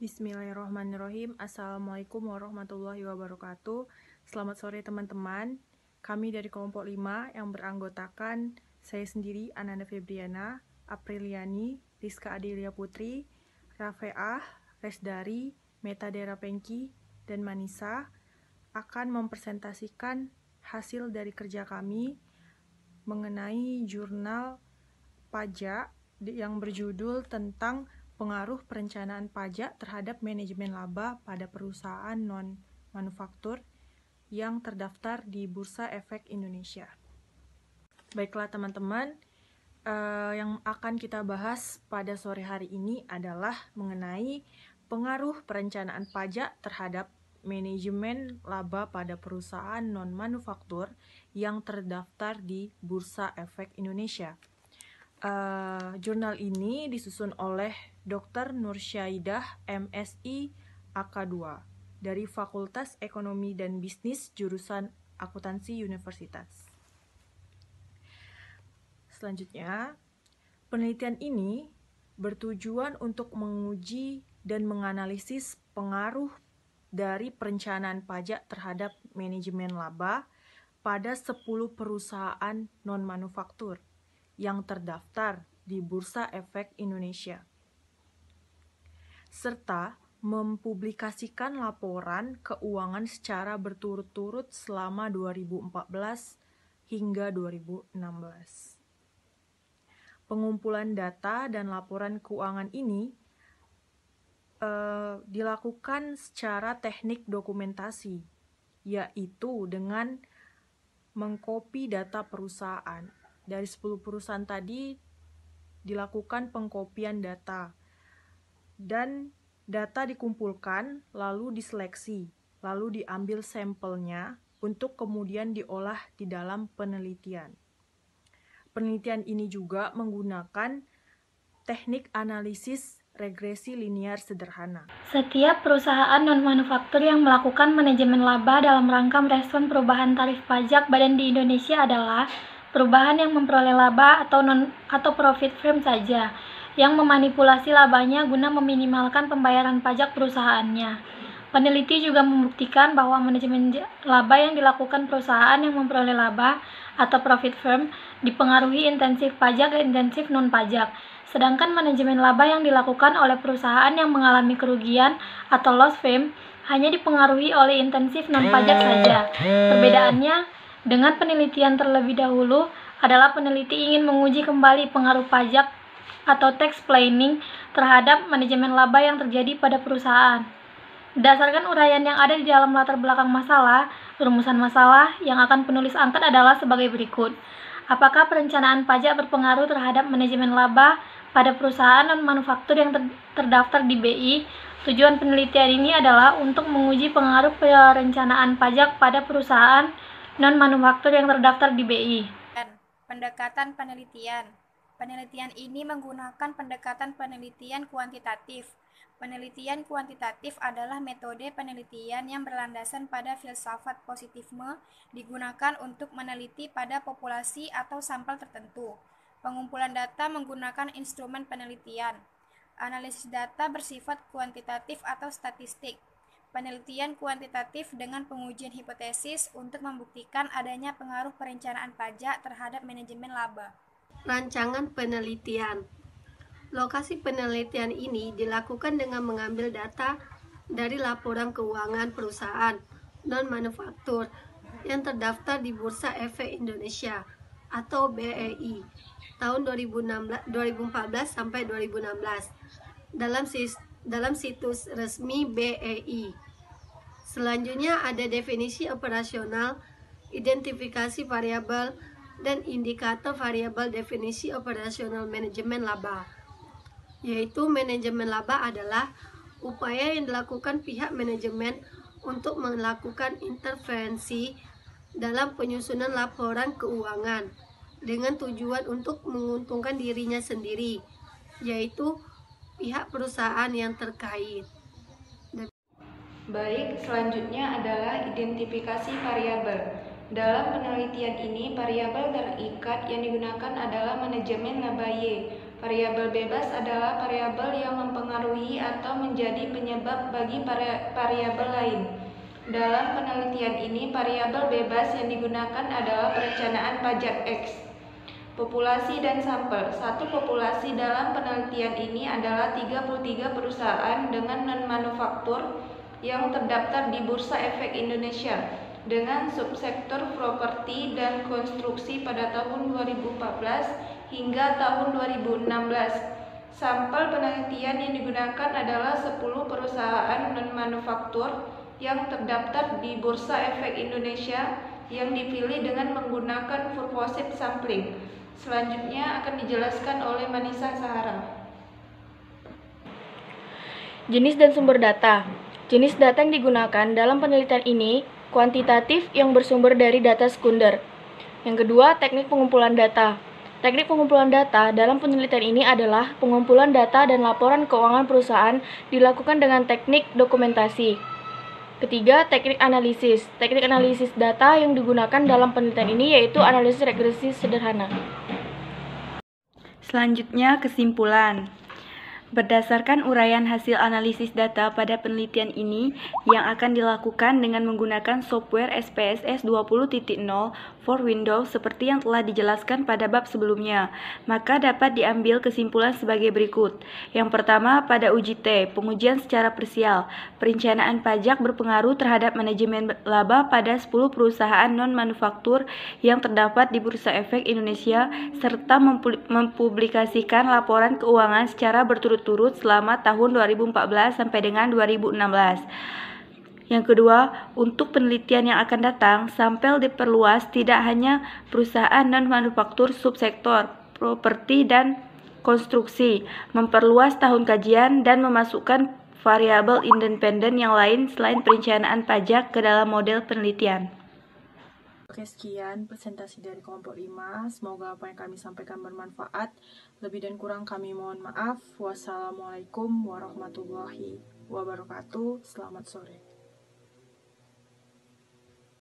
Bismillahirrahmanirrahim. Assalamualaikum warahmatullahi wabarakatuh. Selamat sore teman-teman. Kami dari kelompok 5 yang beranggotakan saya sendiri, Ananda Febriana, Apriliani, Rizka Adelia Putri, Rafeah, Resdari, Metadera Pengki, dan Manisa akan mempresentasikan hasil dari kerja kami mengenai jurnal pajak yang berjudul tentang pengaruh perencanaan pajak terhadap manajemen laba pada perusahaan non-manufaktur yang terdaftar di Bursa Efek Indonesia. Baiklah teman-teman, yang akan kita bahas pada sore hari ini adalah mengenai pengaruh perencanaan pajak terhadap manajemen laba pada perusahaan non-manufaktur yang terdaftar di Bursa Efek Indonesia. Jurnal ini disusun oleh Dr. Nursyaidah MSI AK2 dari Fakultas Ekonomi dan Bisnis jurusan Akuntansi Universitas. Selanjutnya, penelitian ini bertujuan untuk menguji dan menganalisis pengaruh dari perencanaan pajak terhadap manajemen laba pada 10 perusahaan non-manufaktur yang terdaftar di Bursa Efek Indonesia, serta mempublikasikan laporan keuangan secara berturut-turut selama 2014 hingga 2016. Pengumpulan data dan laporan keuangan ini dilakukan secara teknik dokumentasi, yaitu dengan mengcopy data perusahaan. Dari 10 perusahaan tadi dilakukan pengkopian data, dan data dikumpulkan lalu diseleksi, lalu diambil sampelnya untuk kemudian diolah di dalam penelitian. Penelitian ini juga menggunakan teknik analisis regresi linear sederhana. Setiap perusahaan non-manufaktur yang melakukan manajemen laba dalam rangka merespon perubahan tarif pajak badan di Indonesia adalah perubahan yang memperoleh laba atau profit firm saja, yang memanipulasi labanya guna meminimalkan pembayaran pajak perusahaannya. Peneliti juga membuktikan bahwa manajemen laba yang dilakukan perusahaan yang memperoleh laba atau profit firm dipengaruhi intensif pajak dan intensif non-pajak. Sedangkan manajemen laba yang dilakukan oleh perusahaan yang mengalami kerugian atau loss firm hanya dipengaruhi oleh intensif non-pajak saja. Perbedaannya dengan penelitian terlebih dahulu adalah peneliti ingin menguji kembali pengaruh pajak atau tax planning terhadap manajemen laba yang terjadi pada perusahaan. Berdasarkan uraian yang ada di dalam latar belakang masalah, rumusan masalah yang akan penulis angkat adalah sebagai berikut. Apakah perencanaan pajak berpengaruh terhadap manajemen laba pada perusahaan non-manufaktur yang terdaftar di BI? Tujuan penelitian ini adalah untuk menguji pengaruh perencanaan pajak pada perusahaan non-manufaktur yang terdaftar di BI. Pendekatan penelitian. Penelitian ini menggunakan pendekatan penelitian kuantitatif. Penelitian kuantitatif adalah metode penelitian yang berlandasan pada filsafat positifisme, digunakan untuk meneliti pada populasi atau sampel tertentu. Pengumpulan data menggunakan instrumen penelitian. Analisis data bersifat kuantitatif atau statistik. Penelitian kuantitatif dengan pengujian hipotesis untuk membuktikan adanya pengaruh perencanaan pajak terhadap manajemen laba. Rancangan penelitian. Lokasi penelitian ini dilakukan dengan mengambil data dari laporan keuangan perusahaan non-manufaktur yang terdaftar di Bursa Efek Indonesia atau BEI tahun 2014 sampai 2016 dalam situs resmi BEI. Selanjutnya ada definisi operasional, identifikasi variabel, dan indikator variabel definisi operasional manajemen laba. Yaitu manajemen laba adalah upaya yang dilakukan pihak manajemen untuk melakukan intervensi dalam penyusunan laporan keuangan dengan tujuan untuk menguntungkan dirinya sendiri, yaitu pihak perusahaan yang terkait. Baik, selanjutnya adalah identifikasi variabel. Dalam penelitian ini, variabel terikat yang digunakan adalah manajemen laba Y. Variabel bebas adalah variabel yang mempengaruhi atau menjadi penyebab bagi variabel lain. Dalam penelitian ini, variabel bebas yang digunakan adalah perencanaan pajak X. Populasi dan sampel. Satu populasi dalam penelitian ini adalah 33 perusahaan dengan non-manufaktur yang terdaftar di Bursa Efek Indonesia dengan subsektor properti dan konstruksi pada tahun 2014 hingga tahun 2016. Sampel penelitian yang digunakan adalah 10 perusahaan non-manufaktur yang terdaftar di Bursa Efek Indonesia yang dipilih dengan menggunakan purposive sampling. Selanjutnya akan dijelaskan oleh Manisa Sahara. Jenis dan sumber data. Jenis data yang digunakan dalam penelitian ini kuantitatif yang bersumber dari data sekunder. Yang kedua, teknik pengumpulan data. Teknik pengumpulan data dalam penelitian ini adalah pengumpulan data dan laporan keuangan perusahaan dilakukan dengan teknik dokumentasi. Ketiga, teknik analisis. Teknik analisis data yang digunakan dalam penelitian ini yaitu analisis regresi sederhana. Selanjutnya, kesimpulan. Berdasarkan uraian hasil analisis data pada penelitian ini yang akan dilakukan dengan menggunakan software SPSS 20.0 for Windows seperti yang telah dijelaskan pada bab sebelumnya, maka dapat diambil kesimpulan sebagai berikut. Yang pertama, pada uji T, pengujian secara parsial, perencanaan pajak berpengaruh terhadap manajemen laba pada 10 perusahaan non-manufaktur yang terdapat di Bursa Efek Indonesia serta mempublikasikan laporan keuangan secara berturut-turut selama tahun 2014 sampai dengan 2016. Yang kedua, untuk penelitian yang akan datang, sampel diperluas tidak hanya perusahaan non-manufaktur subsektor, properti dan konstruksi, memperluas tahun kajian dan memasukkan variabel independen yang lain selain perencanaan pajak ke dalam model penelitian. Oke, sekian presentasi dari kelompok 5. Semoga apa yang kami sampaikan bermanfaat. Lebih dan kurang kami mohon maaf. Wassalamualaikum warahmatullahi wabarakatuh. Selamat sore.